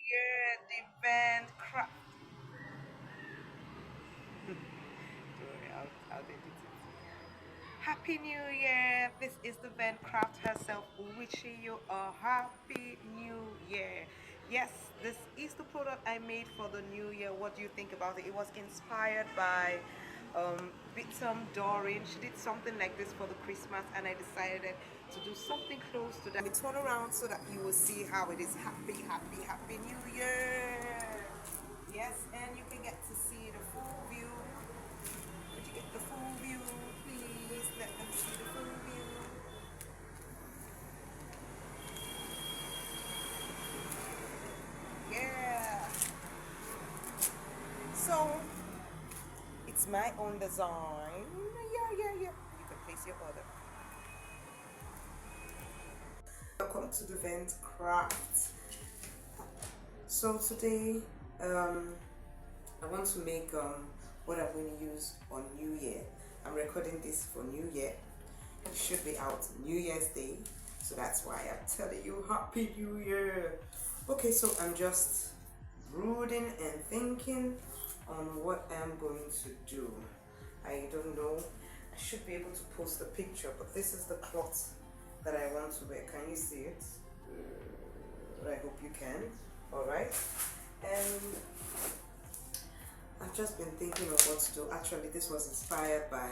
Year, the band craft. Don't worry, I'll edit it. Happy New Year! This is the band craft herself wishing you a happy new year. Yes, this is the product I made for the new year. What do you think about it? It was inspired by Bitum Doreen. She did something like this for the Christmas, and I decided to do something close to that. Let me turn around so that you will see how it is. Happy, happy, happy new year! Yes, and you can get to see the full view. Could you get the full view, please? Let them see the full view. Yeah. So it's my own design. Yeah, yeah, yeah. You can place your order. Welcome to the Vent Craft. So today, um, I want to make what I'm going to use on New Year. I'm recording this for New Year. It should be out New Year's Day, so that's why I'm telling you Happy New Year. Okay, so I'm just brooding and thinking on what I'm going to do. I don't know. I should be able to post a picture, but this is the cloth that I want to wear. Can you see it? I hope you can. All right. And I've just been thinking of what to do. Actually, this was inspired by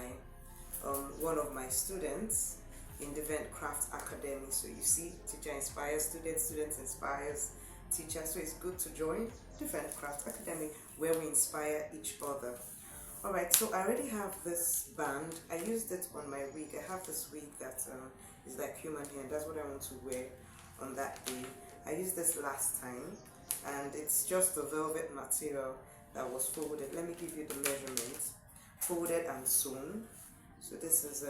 one of my students in the Vent Craft Academy. So you see, teacher inspires students, students inspires teachers. So it's good to join the Vent Craft Academy where we inspire each other. Alright, so I already have this band. I used it on my wig. I have this wig that is like human hair. That's what I want to wear on that day. I used this last time, and it's just a velvet material that was folded. Let me give you the measurements. Folded and sewn. So this is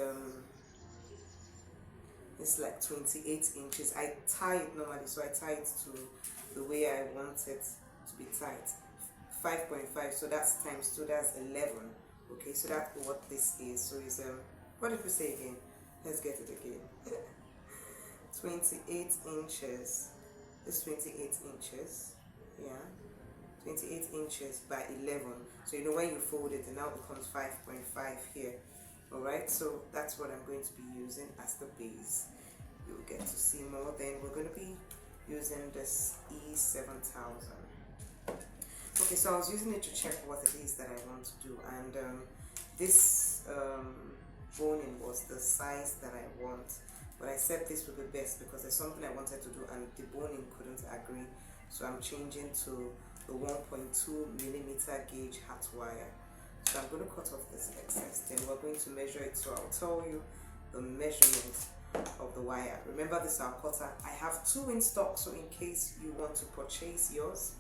it's like 28 inches. I tie it normally, so I tie it to the way I want it to be tied. 5.5, so that's times 2, that's 11. Okay, so that's what this is. So it's what did we say again? Let's get it again. 28 inches. This 28 inches. Yeah, 28 inches by 11. So you know when you fold it, it now becomes 5.5 here. Alright, so that's what I'm going to be using as the base. You'll get to see more. Then we're going to be using this E7000. Okay, so I was using it to check what it is that I want to do, and this boning was the size that I want, but I said this would be best because there's something I wanted to do and the boning couldn't agree, so I'm changing to the 1.2 millimeter gauge hat wire. So I'm going to cut off this excess, then we're going to measure it. So I'll tell you the measurement of the wire. Remember, this is our cutter. I have 2 in stock, so in case you want to purchase yours,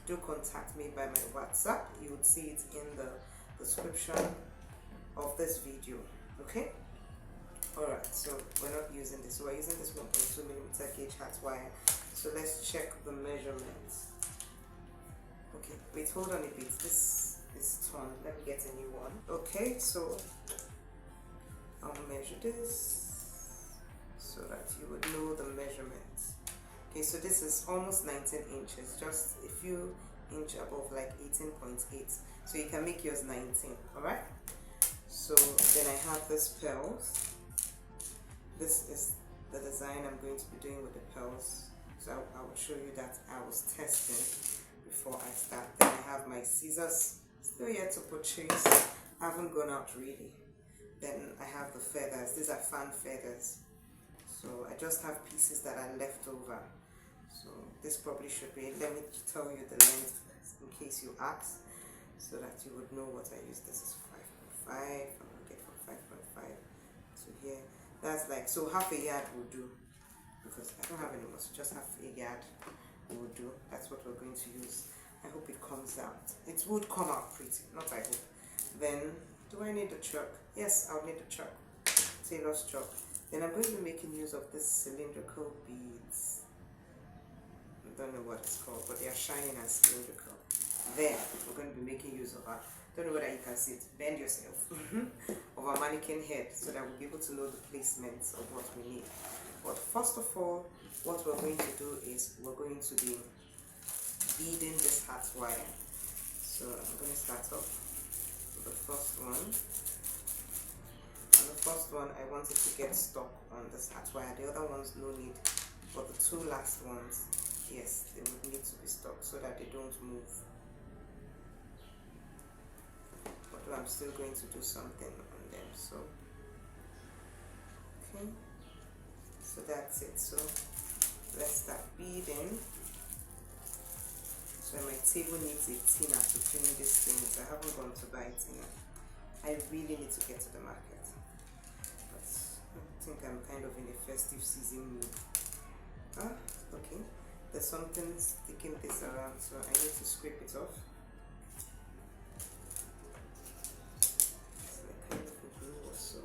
do contact me by my WhatsApp. You would see it in the description of this video. Okay, all right, so we're not using this, so we're using this 1.2 millimeter gauge hat wire. So let's check the measurements. Okay, wait, hold on a bit, this is torn. Let me get a new one. Okay, so I'll measure this so that you would know the measurements. Okay, so this is almost 19 inches, just a few inches above, like 18.8. So you can make yours 19, all right? So then I have this pearls. This is the design I'm going to be doing with the pearls. So I will show you that I was testing before I start. Then I have my scissors, still yet to purchase. I haven't gone out really. Then I have the feathers. These are fan feathers. So I just have pieces that are left over. So this probably should be, let me tell you the length in case you ask, so that you would know what I use. This is 5.5. I'm going to get from 5.5 to here. That's like, so half a yard will do, because I don't have any more, so just half a yard will do. That's what we're going to use. I hope it comes out. It would come out pretty, not I hope. Then, do I need a chalk? Yes, I'll need a chalk. Tailor's chalk. Then I'm going to be making use of this cylindrical beads. I don't know what it's called, but they are shining and cylindrical. There, we're going to be making use of that. Don't know whether you can see it. Bend yourself. Of our mannequin head, so that we'll be able to know the placements of what we need. But first of all, what we're going to do is we're going to be beading this hat wire. So I'm going to start off with the first one. And the first one, I wanted to get stuck on this hat wire. The other ones, no need. But the two last ones, yes, they would need to be stuck so that they don't move. Although I'm still going to do something on them. So, okay. So that's it. So let's start beading. So my table needs a tinner to clean this thing. So I haven't gone to buy a tinner. I really need to get to the market. But I think I'm kind of in a festive season mood. Ah, okay. There's something sticking this around, so I need to scrape it off. It's like kind of a glue or so.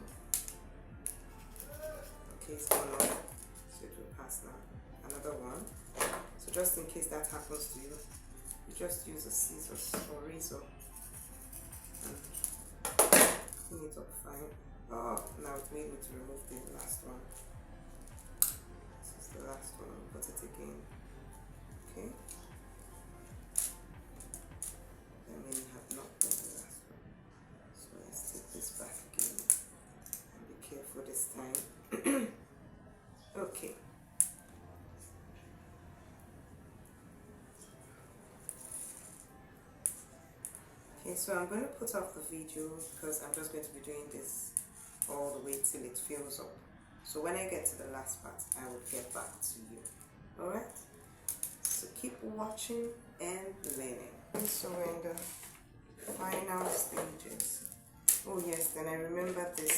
Okay, it's gone off. So it will pass now. Another one. So just in case that happens to you, you just use a scissors or razor and clean it up fine. Oh, now it made me to remove the last one. This is the last one. Put it again. Okay. I may have not done the last one. So let's take this back again and be careful this time. Okay. Okay, so I'm going to put off the video because I'm just going to be doing this all the way till it fills up. So when I get to the last part, I will get back to you. Alright? So keep watching and learning. And so we're in the final stages. Oh yes, then I remember this.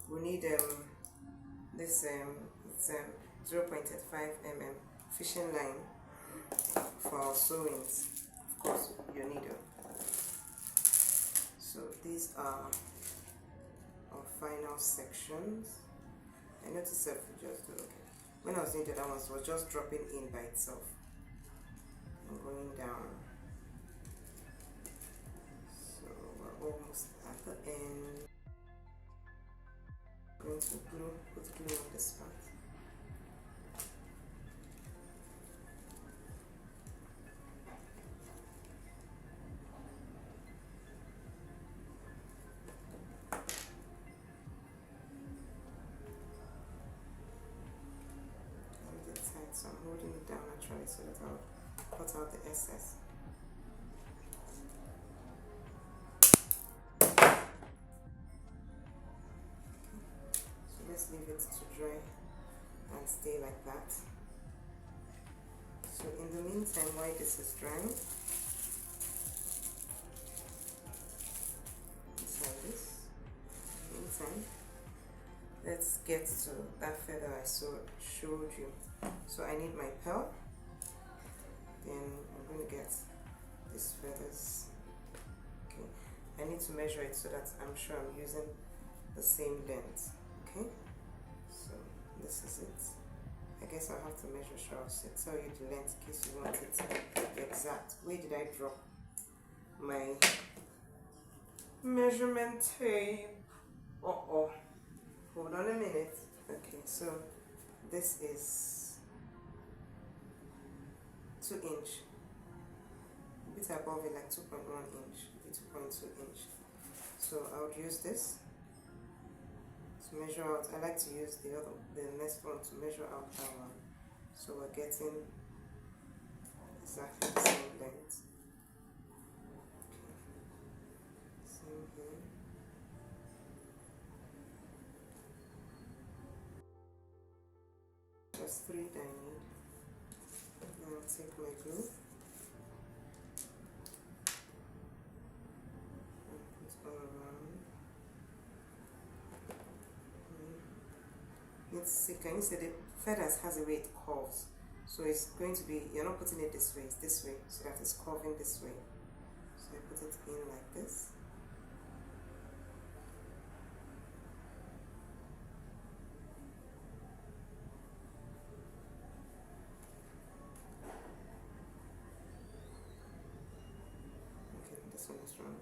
We need this it's 0.85 mm fishing line for our sewings. Of course, your needle. So these are our final sections. I noticed that we just do okay. When I was doing the other ones, it was just dropping in by itself and going down. So we're almost at the end. I'm going to put glue on this part. So I'm holding it down actually so that I'll cut out the excess. Okay. So let's leave it to dry and stay like that. So in the meantime, while this is drying, inside this, meantime, let's get to that feather I showed you. So I need my pearl, then I'm going to get these feathers. Okay, I need to measure it so that I'm sure I'm using the same length. Okay, so this is it. I guess I'll have to measure sure I'll tell you the length in case you want it exact. Where did I drop my measurement tape? Hold on a minute. Okay, so this is 2 inch, a bit above it, like 2.1 inch, 2.2 inch. So I would use this to measure out. I like to use the next one to measure out that one. So we're getting exactly the same length. Okay. Same here. Just 3 that I need. Then I'll take my glue and put all around. Let's see, can you see the feathers has a way it curves? So it's going to be, you're not putting it this way, it's this way, so that it's curving this way. So I put it in like this. This one is wrong.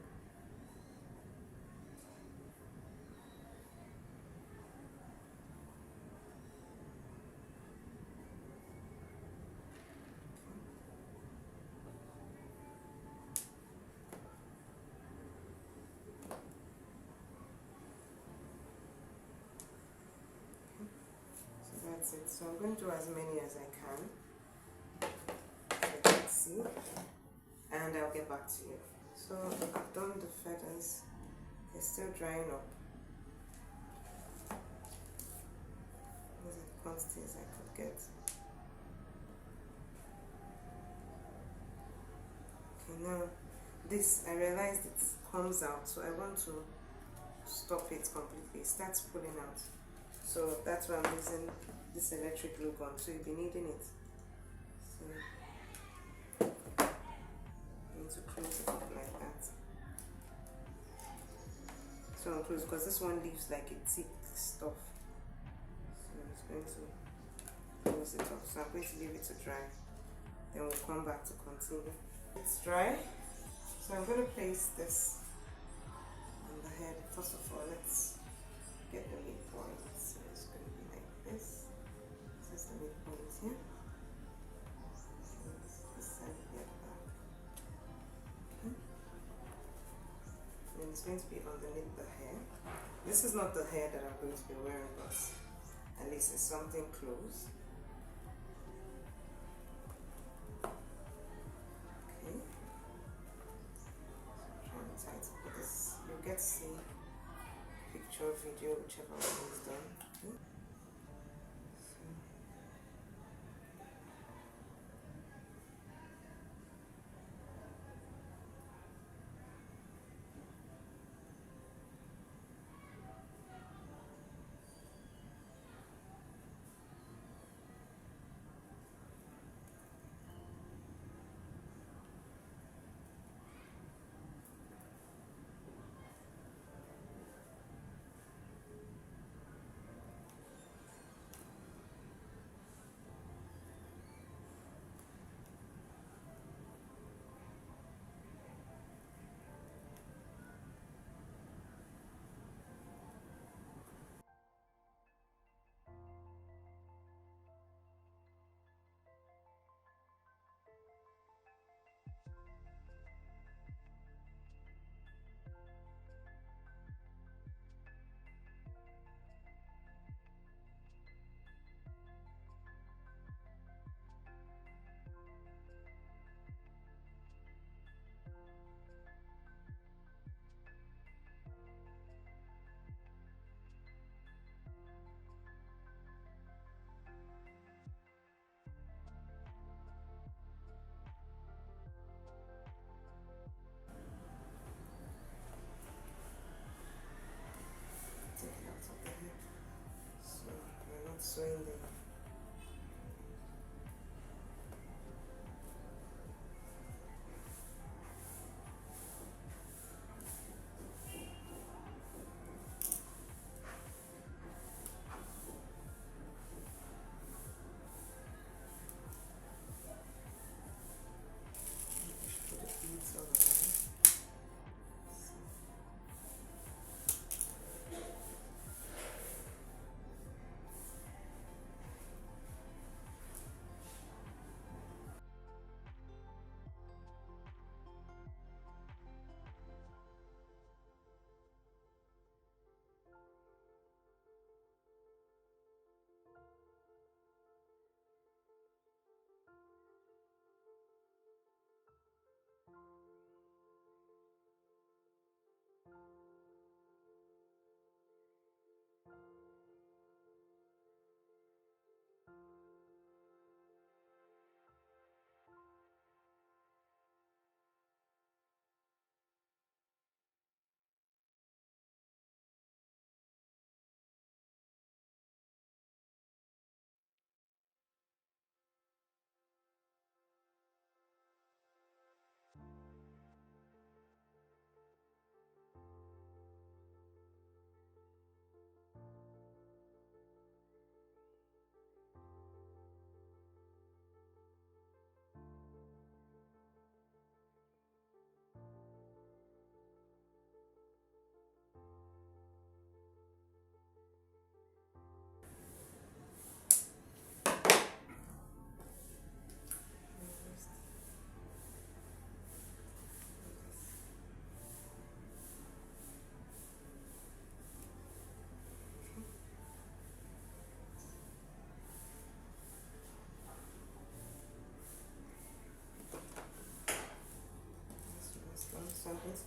that's it. So I'm going to do as many as I can, so you can see, and I'll get back to you. So I've done the feathers. They're still drying up. These are the quantities I could get. Okay, now this, I realized it comes out, so I want to stop it completely. It starts pulling out. So that's why I'm using this electric glue gun. So you'll be needing it. So you need to close it up like that. So I'll close because this one leaves like a thick stuff. So I'm just going to close it up. So I'm going to leave it to dry. Then we'll come back to continue. It's dry. So I'm going to place this on the head. First of all, let's get the midpoint. So it's going to be like this. This is the midpoint here. This side here back. Okay. And it's going to be underneath the hair. This is not the hair that I'm going to be wearing, but at least it's something close. Okay. Trying to tighten this. You'll get to see picture, video, whichever one is done. Okay.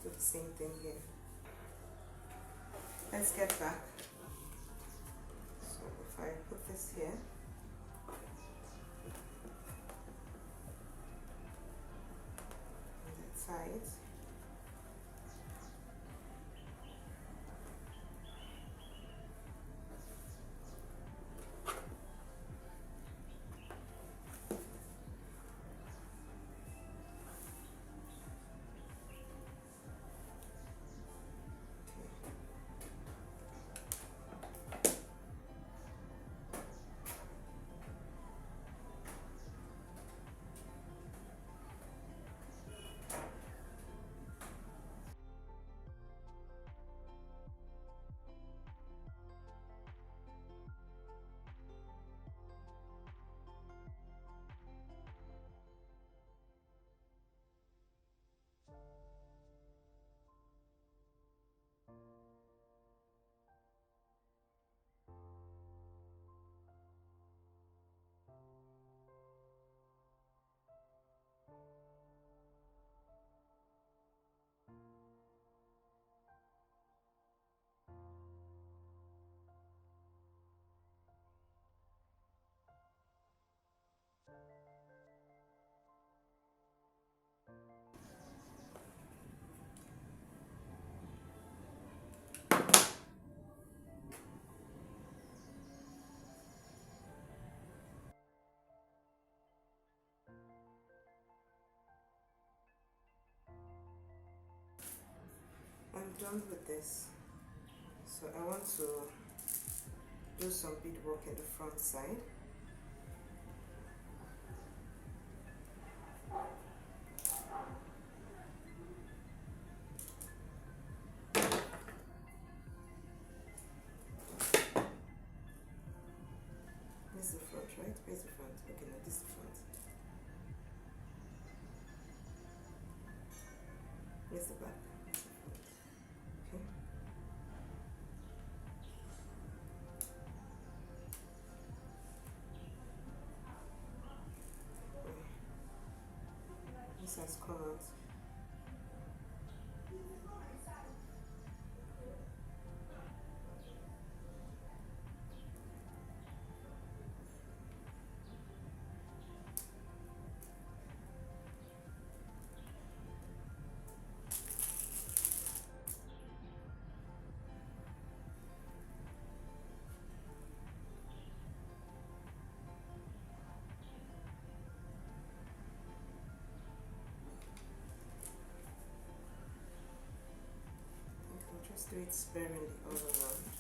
do the same thing here. Let's get back. So if I put this here, on that side, I'm done with this. So I want to do some beadwork in the front side. This is the front, right? Where's the front? Okay, no, this is the front. Where's the back? Okay. This has come out. Just do it sparingly all around.